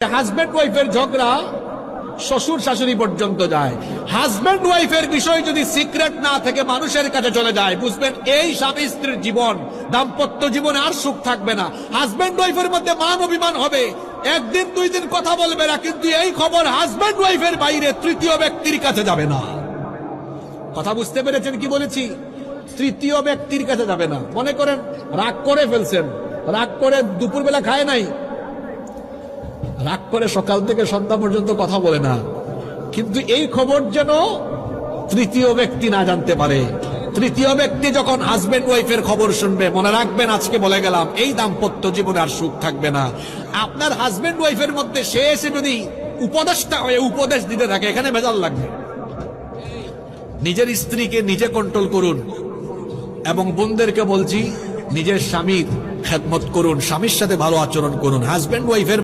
Husband ওয়াইফের ঝগড়া শ্বশুর শাশুড়ি পর্যন্ত যায়। হাজব্যান্ড ওয়াইফের বিষয় যদি সিক্রেট না থেকে মানুষের কাছে চলে যায়, বুঝবেন এই স্বামী স্ত্রীর জীবন, দাম্পত্য জীবনে আর সুখ থাকবে না। হাজব্যান্ড ওয়াইফের মধ্যে মান অভিমান হবে, একদিন দুই দিন কথা বলবে না, কিন্তু এই খবর হাজব্যান্ড ওয়াইফের বাইরে তৃতীয় ব্যক্তির কাছে যাবে না। কথা বুঝতে পেরেছেন কি বলেছি? তৃতীয় ব্যক্তির কাছে যাবে না। মনে করেন রাগ করে ফেলছেন, রাগ করে দুপুরবেলা খায় নাই, রাগ করে সকাল থেকে সন্ধ্যা পর্যন্ত কথা বলে না, কিন্তু এই খবর যেন তৃতীয় ব্যক্তি না জানতে পারে। তৃতীয় ব্যক্তি যখন হাজবেন্ড ওয়াইফের খবর শুনবে, মনে রাখবেন আজকে বলে গেলাম, এই দাম্পত্য জীবনে আর সুখ থাকবে না। আপনার হাজবেন্ড ওয়াইফের মধ্যে সে এসে যদি উপদেষ্টা হয়ে উপদেশ দিতে থাকে, এখানে ভেজাল লাগবে। নিজের স্ত্রীকে নিজে কন্ট্রোল করুন, এবং বোনদেরকে বলছি নিজের স্বামীর খেদমত করুন, স্বামীর সাথে ভালো আচরণ করুন। হাজবেন্ড ওয়াইফের